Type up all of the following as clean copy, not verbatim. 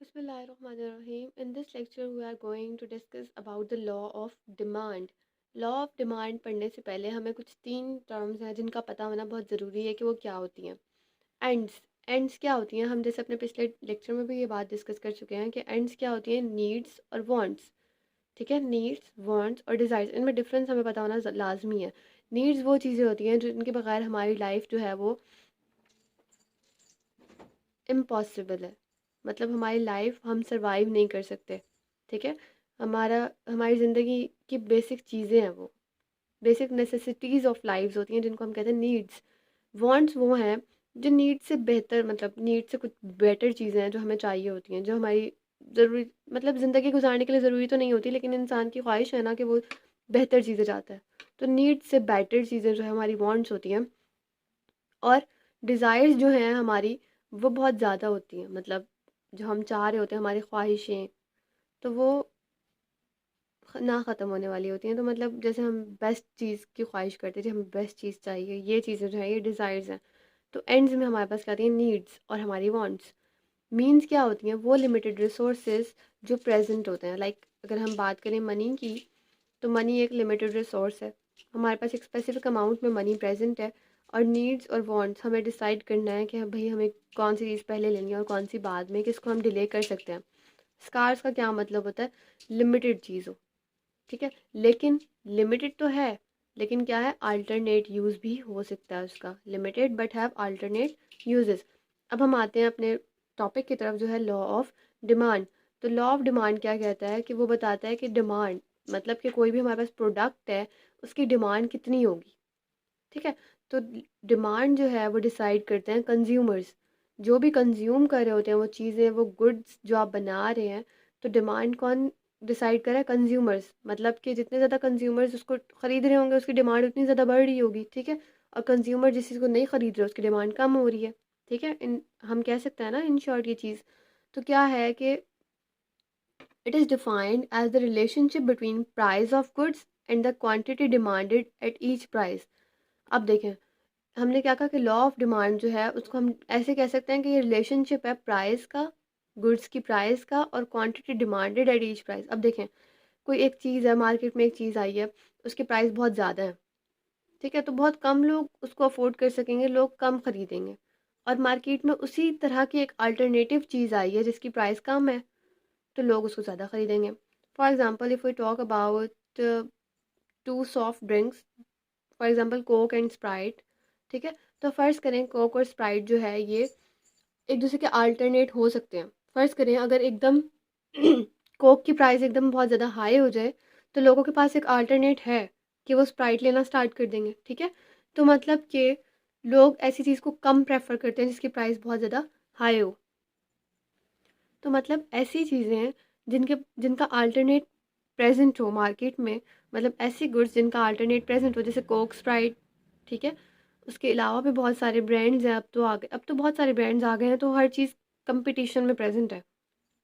Bismillahirrahmanirrahim. In this lecture, we are going to discuss about the law of demand. Law of demand पढ़ने से पहले हमें कुछ तीन टर्म्स हैं जिनका पता होना बहुत ज़रूरी है कि वो क्या होती हैं। एंड्स एंड्स क्या होती हैं, हम जैसे अपने पिछले लेक्चर में भी ये बात डिस्कस कर चुके हैं कि एंड्स क्या होती हैं, नीड्स और वांट्स। ठीक है, नीड्स, वांट्स और डिज़ायर्स, इनमें डिफरेंस हमें पता होना लाजमी है। नीड्स वो चीज़ें होती हैं जिनके बगैर हमारी लाइफ जो है वो इम्पॉसिबल है, मतलब हमारी लाइफ हम सरवाइव नहीं कर सकते। ठीक है, हमारी ज़िंदगी की बेसिक चीज़ें हैं, वो बेसिक नेसेसिटीज़ ऑफ लाइफ्स होती हैं जिनको हम कहते हैं नीड्स। वांट्स वो हैं जो नीड से बेहतर, मतलब नीड से कुछ बेटर चीज़ें हैं जो हमें चाहिए होती हैं, जो हमारी ज़रूरी, मतलब ज़िंदगी गुजारने के लिए ज़रूरी तो नहीं होती, लेकिन इंसान की ख्वाहिश है ना कि वो बेहतर चीज़ें चाहता है। तो नीड से बेटर चीज़ें जो है हमारी वांट्स होती हैं। और डिज़ायर्स जो हैं हमारी, वो बहुत ज़्यादा होती हैं, मतलब जो हम चाह रहे होते हैं, हमारी ख्वाहिशें, तो वो ना ख़त्म होने वाली होती हैं। तो मतलब जैसे हम बेस्ट चीज़ की ख्वाहिश करते थे, हमें बेस्ट चीज़ चाहिए, ये चीज़ें जो है ये डिज़ायर्स हैं। तो एंड्स में हमारे पास क्या आती हैं, नीड्स और हमारी वांट्स। मीन्स क्या होती हैं, वो लिमिटेड रिसोर्सेज जो प्रेजेंट होते हैं। लाइक अगर हम बात करें मनी की, तो मनी एक लिमिटेड रिसोर्स है, हमारे पास एक स्पेसिफिक अमाउंट में मनी प्रेजेंट है। और नीड्स और वांट्स हमें डिसाइड करना है कि भाई हमें कौन सी चीज़ पहले लेनी है और कौन सी बाद में, किसको हम डिले कर सकते हैं। स्कार्स का क्या मतलब होता है, लिमिटेड चीज़ हो। ठीक है, लेकिन लिमिटेड तो है, लेकिन क्या है, अल्टरनेट यूज़ भी हो सकता है उसका। Limited but have alternate uses. अब हम आते हैं अपने टॉपिक की तरफ, जो है लॉ ऑफ डिमांड। तो लॉ ऑफ डिमांड क्या कहता है कि वो बताता है कि डिमांड मतलब कि कोई भी हमारे पास प्रोडक्ट है, उसकी डिमांड कितनी होगी। ठीक है, तो डिमांड जो है वो डिसाइड करते हैं कंज्यूमर्स, जो भी कंज्यूम कर रहे होते हैं वो चीज़ें, वो गुड्स जो आप बना रहे हैं। तो डिमांड कौन डिसाइड करे, कंज्यूमर्स, मतलब कि जितने ज़्यादा कंज्यूमर्स उसको ख़रीद रहे होंगे उसकी डिमांड उतनी ज़्यादा बढ़ रही होगी। ठीक है, और कंज्यूमर जिस चीज़ को नहीं ख़रीद रहे उसकी डिमांड कम हो रही है। ठीक है, इन हम कह सकते हैं ना इन शॉर्ट ये चीज़। तो क्या है कि it is defined as the relationship between price of goods and the quantity demanded at each price. अब देखें, हमने क्या कहा कि लॉ ऑफ डिमांड जो है उसको हम ऐसे कह सकते हैं कि ये रिलेशनशिप है प्राइस का, गुड्स की प्राइस का, और quantity demanded at each price. अब देखें, कोई एक चीज़ है, मार्केट में एक चीज़ आई है, उसके प्राइस बहुत ज़्यादा है। ठीक है, तो बहुत कम लोग उसको अफोर्ड कर सकेंगे, लोग कम खरीदेंगे। और मार्केट में उसी तरह की एक अल्टरनेटिव चीज़ आई है जिसकी प्राइस कम है, तो लोग उसको ज़्यादा खरीदेंगे। For example if we talk about to soft drinks, for example Coke and Sprite. ठीक है, तो फ़र्ज़ करें कोक और स्प्राइट जो है ये एक दूसरे के अल्टरनेट हो सकते हैं। फ़र्ज़ करें अगर एकदम कोक की प्राइस एकदम बहुत ज़्यादा हाई हो जाए, तो लोगों के पास एक अल्टरनेट है कि वो स्प्राइट लेना स्टार्ट कर देंगे। ठीक है, तो मतलब कि लोग ऐसी चीज़ को कम प्रेफर करते हैं जिसकी प्राइस बहुत ज़्यादा हाई हो। तो मतलब ऐसी चीज़ें हैं जिनके जिनका अल्टरनेट प्रेजेंट हो मार्केट में, मतलब ऐसी गुड्स जिनका अल्टरनेट प्रेजेंट हो, जैसे कोक, स्प्राइट। ठीक है, उसके अलावा भी बहुत सारे ब्रांड्स हैं, अब तो बहुत सारे ब्रांड्स आ गए हैं, तो हर चीज़ कंपटीशन में प्रेजेंट है।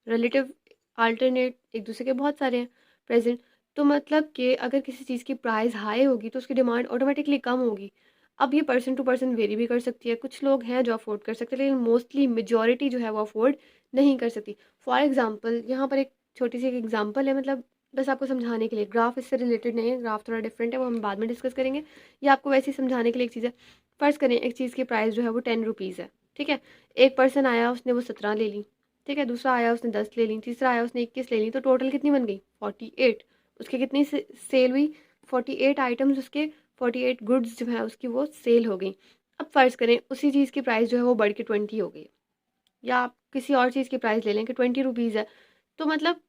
रिलेटिव अल्टरनेट एक दूसरे के बहुत सारे हैं प्रेजेंट। तो मतलब कि अगर किसी चीज़ की प्राइस हाई होगी तो उसकी डिमांड ऑटोमेटिकली कम होगी। अब ये पर्सन टू पर्सन वेरी भी कर सकती है, कुछ लोग हैं जो अफोर्ड कर सकते हैं, लेकिन मोस्टली मेजॉरिटी जो है वो अफोर्ड नहीं कर सकती। फॉर एग्जांपल यहाँ पर एक छोटी सी एक एग्जांपल है, मतलब बस आपको समझाने के लिए, ग्राफ इससे रिलेटेड नहीं है, ग्राफ थोड़ा डिफरेंट है, वो हम बाद में डिस्कस करेंगे। ये आपको वैसे ही समझाने के लिए एक चीज़ है। फ़र्ज़ करें एक चीज़ की प्राइस जो है वो 10 रुपीज़ है। ठीक है, एक पर्सन आया उसने वो 17 ले ली। ठीक है, दूसरा आया उसने 10 ले ली, तीसरा आया उसने 21 ले ली, तो टोटल कितनी बन गई, 48। उसकी कितनी सेल हुई, 48 आइटम्स, उसके 48 गुड्स जो है उसकी वो सेल हो गई। अब फ़र्ज़ करें उसी चीज़ की प्राइस जो है वो बढ़ के 20 हो गई, या आप किसी और चीज़ की प्राइस ले लें कि 20 रुपीज़ है, तो मतलब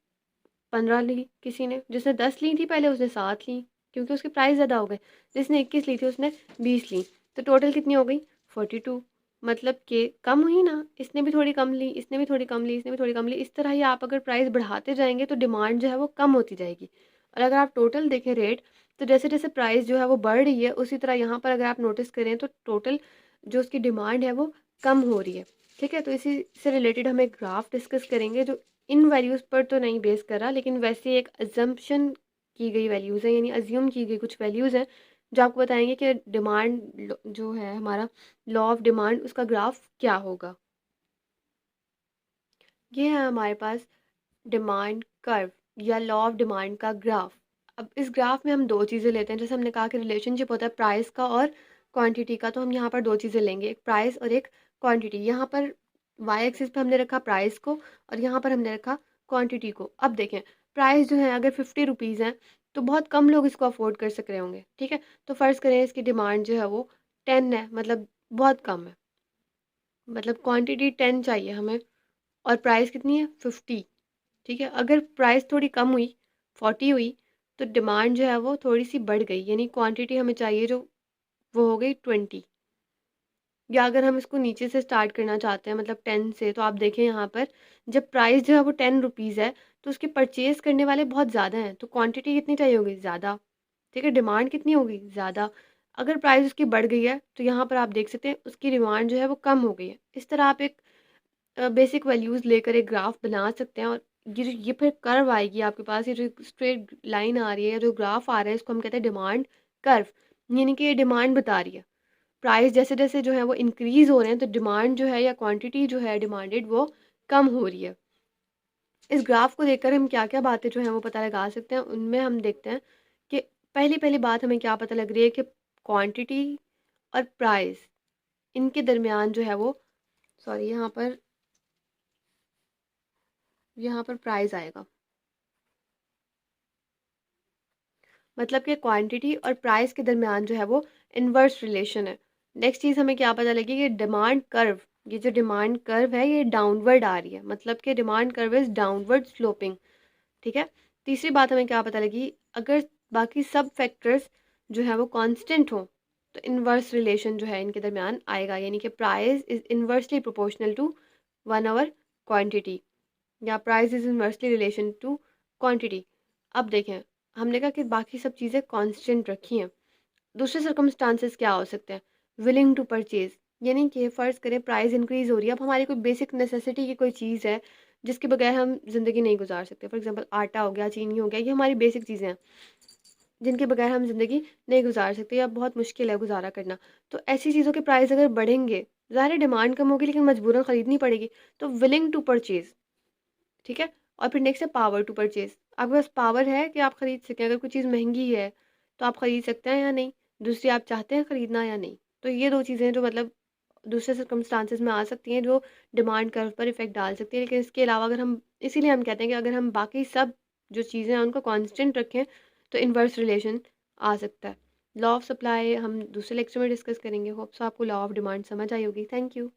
15 ली किसी ने, जिसने 10 ली थी पहले उसने 7 ली, क्योंकि उसकी प्राइस ज़्यादा हो गई। जिसने 21 ली थी उसने 20 ली, तो टोटल कितनी हो गई, 42। मतलब कि कम हुई ना, इसने भी थोड़ी कम ली, इसने भी थोड़ी कम ली, इसने भी थोड़ी कम ली। इस तरह ही आप अगर प्राइस बढ़ाते जाएंगे तो डिमांड जो है वो कम होती जाएगी। और अगर आप टोटल देखें रेट, तो जैसे जैसे प्राइस जो है वो बढ़ रही है, उसी तरह यहाँ पर अगर आप नोटिस करें तो टोटल जो उसकी डिमांड है वो कम हो रही है। ठीक है, तो इसी से रिलेटेड हम एक ग्राफ डिस्कस करेंगे जो इन वैल्यूज़ पर तो नहीं बेस करा, लेकिन वैसे एक अजम्पशन की गई वैल्यूज़ हैं, यानी अज्यूम की गई कुछ वैल्यूज़ हैं जो आपको बताएंगे कि डिमांड जो है हमारा, लॉ ऑफ डिमांड, उसका ग्राफ क्या होगा। ये है हमारे पास डिमांड कर्व या लॉ ऑफ डिमांड का ग्राफ। अब इस ग्राफ में हम दो चीज़ें लेते हैं, जैसे हमने कहा कि रिलेशनशिप होता है प्राइस का और क्वांटिटी का, तो हम यहाँ पर दो चीज़ें लेंगे, एक प्राइस और एक क्वांटिटी। यहाँ पर वाई एक्सिस पे हमने रखा प्राइस को और यहाँ पर हमने रखा क्वांटिटी को। अब देखें, प्राइस जो है अगर 50 रुपीज़ है तो बहुत कम लोग इसको अफोर्ड कर सक रहे होंगे, ठीक है। तो फ़र्ज़ करें इसकी डिमांड जो है वो 10 है, मतलब बहुत कम है, मतलब क्वांटिटी 10 चाहिए हमें और प्राइस कितनी है 50, ठीक है। अगर प्राइस थोड़ी कम हुई 40 हुई तो डिमांड जो है वो थोड़ी सी बढ़ गई, यानी क्वांटिटी हमें चाहिए जो वो हो गई 20। या अगर हम इसको नीचे से स्टार्ट करना चाहते हैं मतलब 10 से, तो आप देखें यहाँ पर जब प्राइस जो है वो 10 रुपीज़ है तो उसके परचेज करने वाले बहुत ज़्यादा हैं, तो क्वांटिटी कितनी चाहिए होगी ज़्यादा, ठीक है। डिमांड कितनी होगी ज़्यादा। अगर प्राइस उसकी बढ़ गई है तो यहाँ पर आप देख सकते हैं उसकी डिमांड जो है वो कम हो गई है। इस तरह आप एक बेसिक वैल्यूज़ लेकर एक ग्राफ बना सकते हैं और ये फिर कर्व आएगी आपके पास, ये जो स्ट्रेट लाइन आ रही है, जो ग्राफ आ रहा है, इसको हम कहते हैं डिमांड कर्व, यानी कि ये डिमांड बता रही है। प्राइस जैसे जैसे जो है वो इंक्रीज हो रहे हैं तो डिमांड जो है या क्वांटिटी जो है डिमांडेड वो कम हो रही है। इस ग्राफ को देखकर हम क्या क्या बातें जो है वो पता लगा सकते हैं, उनमें हम देखते हैं कि पहली पहली बात हमें क्या पता लग रही है कि क्वांटिटी और प्राइस इनके दरमियान जो है वो, सॉरी यहाँ पर प्राइस आएगा, मतलब कि क्वांटिटी और प्राइस के दरमियान जो है वो इन्वर्स रिलेशन है। नेक्स्ट चीज़ हमें क्या पता लगी कि डिमांड कर्व, ये जो डिमांड कर्व है ये डाउनवर्ड आ रही है, मतलब कि demand curve is downward sloping, ठीक है। तीसरी बात हमें क्या पता लगी, अगर बाकी सब फैक्टर्स जो है वो कांस्टेंट हो तो इन्वर्स रिलेशन जो है इनके दरमियान आएगा, यानी कि price is inversely proportional to 1 over quantity या price is inversely relation to quantity. अब देखें, हमने कहा कि बाकी सब चीज़ें कांस्टेंट रखी हैं। दूसरे सर्कमस्टांसेस क्या हो सकते हैं, विलिंग टू परचेज, यानी कि फ़र्ज़ करें प्राइस इंक्रीज़ हो रही है, अब हमारी कोई बेसिक नेसेसिटी की कोई चीज़ है जिसके बगैर हम ज़िंदगी नहीं गुजार सकते। फॉर एग्जांपल आटा हो गया, चीनी हो गया, ये हमारी बेसिक चीज़ें हैं जिनके बगैर हम ज़िंदगी नहीं गुजार सकते या बहुत मुश्किल है गुजारा करना। तो ऐसी चीज़ों के प्राइस अगर बढ़ेंगे, ज़ाहिर है डिमांड कम होगी लेकिन मजबूरन ख़रीदनी पड़ेगी, तो विलिंग टू परचेज़, ठीक है। और फिर नेक्स्ट है पावर टू परचेज, आपके पास पावर है कि आप खरीद सकें, अगर कोई चीज़ महंगी है तो आप खरीद सकते हैं या नहीं, दूसरी आप चाहते हैं खरीदना या नहीं। तो ये दो चीज़ें जो मतलब दूसरे सर्कमस्टांसेस में आ सकती हैं जो डिमांड कर्व पर इफेक्ट डाल सकती है। लेकिन इसके अलावा अगर हम, इसीलिए हम कहते हैं कि अगर हम बाकी सब जो चीज़ें हैं उनको कांस्टेंट रखें तो इन्वर्स रिलेशन आ सकता है। लॉ ऑफ सप्लाई हम दूसरे लेक्चर में डिस्कस करेंगे। होप्स आपको लॉ ऑफ डिमांड समझ आई होगी। Thank you.